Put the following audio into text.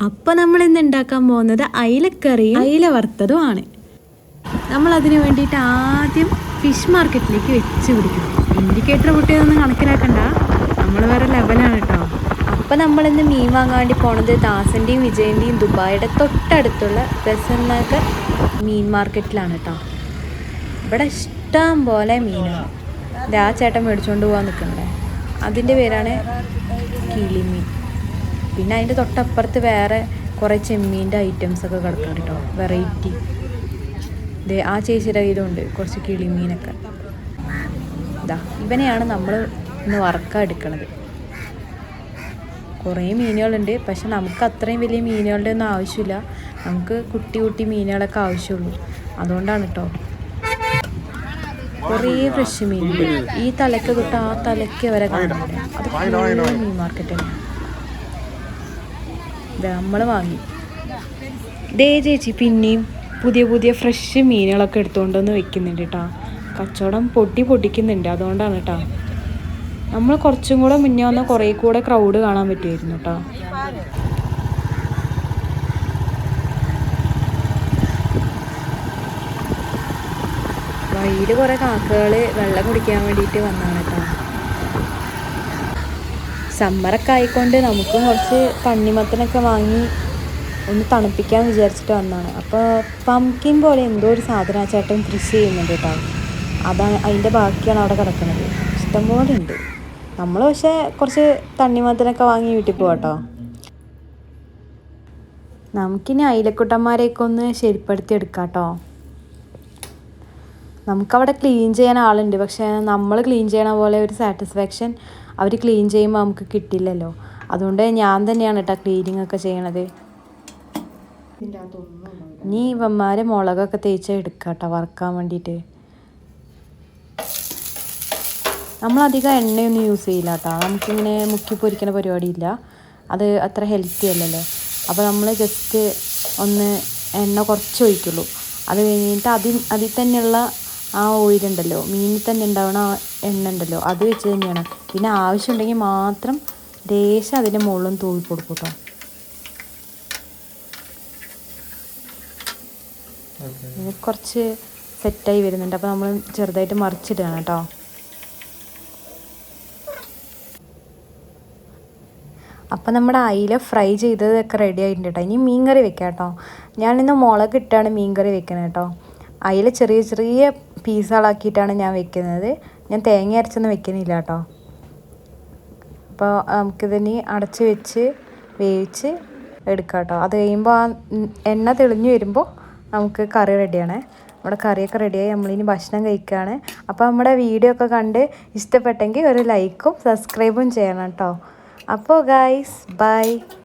അപ്പോൾ നമ്മൾ ഇന്ന് ഉണ്ടാക്കാൻ പോകുന്നത് അയിലക്കറിയും അയില വറുത്തതുമാണ്. നമ്മൾ അതിന് വേണ്ടിയിട്ട് ആദ്യം ഫിഷ് മാർക്കറ്റിലേക്ക് വെച്ച് പിടിക്കണം. ഇൻഡിക്കേറ്റർ പൊട്ടിയതൊന്നും കണക്കിലാക്കണ്ട, നമ്മൾ വേറെ ലെവലാണ് കേട്ടോ. അപ്പോൾ നമ്മളിന്ന് മീൻ വാങ്ങാൻ വേണ്ടി പോണത് ദാസൻ്റെയും വിജയൻ്റെയും ദുബായിയുടെ തൊട്ടടുത്തുള്ള ബസൻ നഗർ മീൻ മാർക്കറ്റിലാണ് കേട്ടോ. ഇവിടെ ഇഷ്ടം പോലെ മീനാണ്. ആ ചേട്ടൻ മേടിച്ചുകൊണ്ട് പോകാൻ നിൽക്കണ്ടേ, അതിൻ്റെ പേരാണ് കിളിമീൻ. പിന്നെ അതിൻ്റെ തൊട്ടപ്പുറത്ത് വേറെ കുറേ ചെമ്മീൻ്റെ ഐറ്റംസൊക്കെ കിടക്കുന്നുണ്ട് കേട്ടോ, വെറൈറ്റി. ആ ചേച്ചിയുടെ കയ്യിലുണ്ട് കുറച്ച് കിളിമീനൊക്കെ. ഇവനെയാണ് നമ്മൾ ഇന്ന് വറക്കാൻ എടുക്കണത്. കുറേ മീനുകളുണ്ട്, പക്ഷെ നമുക്ക് അത്രയും വലിയ മീനുകളുടെ ഒന്നും ആവശ്യമില്ല. നമുക്ക് കുട്ടി മീനുകളൊക്കെ ആവശ്യമുള്ളൂ. അതുകൊണ്ടാണ് കേട്ടോ. കുറേ ഫ്രഷ് മീനുണ്ട്. ഈ തലയ്ക്ക് തൊട്ട് ആ തലയ്ക്ക് വരെ കാണുന്നില്ല. അത് മീൻ മാർക്കറ്റ് തന്നെ. നമ്മൾ വാങ്ങി. ചേച്ചി പിന്നെയും പുതിയ ഫ്രഷ് മീനുകളൊക്കെ എടുത്തുകൊണ്ടൊന്ന് വെക്കുന്നുണ്ട് കേട്ടോ. കച്ചവടം പൊട്ടിക്കുന്നുണ്ട്. അതുകൊണ്ടാണ് കേട്ടോ. നമ്മൾ കുറച്ചും കൂടെ മുന്നേ വന്ന് കുറേ കൂടെ ക്രൗഡ് കാണാൻ പറ്റുമായിരുന്നു കേട്ടോ. വഴിയിൽ കുറേ കാക്കകൾ വെള്ളം കുടിക്കാൻ വേണ്ടിയിട്ട് വന്നതാണ് കേട്ടോ. സമ്മറൊക്കെ ആയിക്കൊണ്ട് നമുക്കും കുറച്ച് തണ്ണിമത്തനൊക്കെ വാങ്ങി ഒന്ന് തണുപ്പിക്കാൻ വിചാരിച്ചിട്ട് വന്നതാണ്. അപ്പോൾ പംകിൻ പോലെ എന്തോ ഒരു സാധനം ചേട്ടൻ കൃഷി ചെയ്യുന്നുണ്ട് കേട്ടോ. അതിൻ്റെ ബാക്കിയാണ് അവിടെ കിടക്കുന്നത്. ഇഷ്ടംപോലെ ഉണ്ട്. നമ്മൾ പക്ഷേ കുറച്ച് തണ്ണിമത്തനൊക്കെ വാങ്ങി വീട്ടിൽ പോകാം കേട്ടോ. നമുക്കിനി അയിലക്കുട്ടന്മാരെയൊക്കെ ഒന്ന് ശരിപ്പെടുത്തി എടുക്കാം കേട്ടോ. നമുക്കവിടെ ക്ലീൻ ചെയ്യാൻ ആളുണ്ട്, പക്ഷേ നമ്മൾ ക്ലീൻ ചെയ്യണ പോലെ ഒരു സാറ്റിസ്ഫാക്ഷൻ അവർ ക്ലീൻ ചെയ്യുമ്പോൾ നമുക്ക് കിട്ടില്ലല്ലോ. അതുകൊണ്ട് ഞാൻ തന്നെയാണ് കേട്ടോ ക്ലീനിങ് ഒക്കെ ചെയ്യണത്. ഇനി ഇവന്മാരെ മുളകൊക്കെ തേച്ച് എടുക്കാം കേട്ടോ വറുക്കാൻ വേണ്ടിയിട്ട്. നമ്മളധികം എണ്ണയൊന്നും യൂസ് ചെയ്യില്ല കേട്ടോ. നമുക്കിങ്ങനെ മുക്കി പൊരിക്കുന്ന പരിപാടിയില്ല, അത് അത്ര ഹെൽത്തി അല്ലല്ലോ. അപ്പോൾ നമ്മൾ ജസ്റ്റ് ഒന്ന് എണ്ണ കുറച്ച് ഒഴിക്കുള്ളൂ. അത് കഴിഞ്ഞിട്ട് അതിൽ തന്നെയുള്ള ആ ഓയിലുണ്ടല്ലോ, മീനിൽ തന്നെ ഉണ്ടാവണ ആ എണ്ണ ഉണ്ടല്ലോ, അത് വെച്ച് തന്നെയാണ്. പിന്നെ ആവശ്യമുണ്ടെങ്കിൽ മാത്രം ലേശം അതിൻ്റെ മുകളിലും തൂവി കൊടുക്കും കേട്ടോ. കുറച്ച് സെറ്റായി വരുന്നുണ്ട്. അപ്പോൾ നമ്മൾ ചെറുതായിട്ട് മറിച്ചിടുകയാണ് കേട്ടോ. അപ്പോൾ നമ്മുടെ അയില ഫ്രൈ ചെയ്തതൊക്കെ റെഡി ആയിട്ടുണ്ട് കേട്ടോ. ഇനി മീൻ കറി വെക്കാം കേട്ടോ. ഞാനിന്ന് മുളക് ഇട്ടാണ് മീൻ കറി വെക്കുന്നത് കേട്ടോ. അയില ചെറിയ പീസുകളാക്കിയിട്ടാണ് ഞാൻ വെക്കുന്നത്. ഞാൻ തേങ്ങ അരച്ചൊന്നും വെക്കുന്നില്ല കേട്ടോ. അപ്പോൾ നമുക്കിതിനി അടച്ച് വെച്ച് വേവിച്ച് എടുക്കാം കേട്ടോ. അത് കഴിയുമ്പോൾ ആ എണ്ണ തെളിഞ്ഞ് വരുമ്പോൾ നമുക്ക് കറി റെഡിയാണ്. നമ്മുടെ കറിയൊക്കെ റെഡിയായി. നമ്മളിനി ഭക്ഷണം കഴിക്കുകയാണ്. അപ്പോൾ നമ്മുടെ വീഡിയോ ഒക്കെ കണ്ട് ഇഷ്ടപ്പെട്ടെങ്കിൽ ഒരു ലൈക്കും സബ്സ്ക്രൈബും ചെയ്യണം കേട്ടോ. അപ്പോൾ ഗൈസ് ബൈ.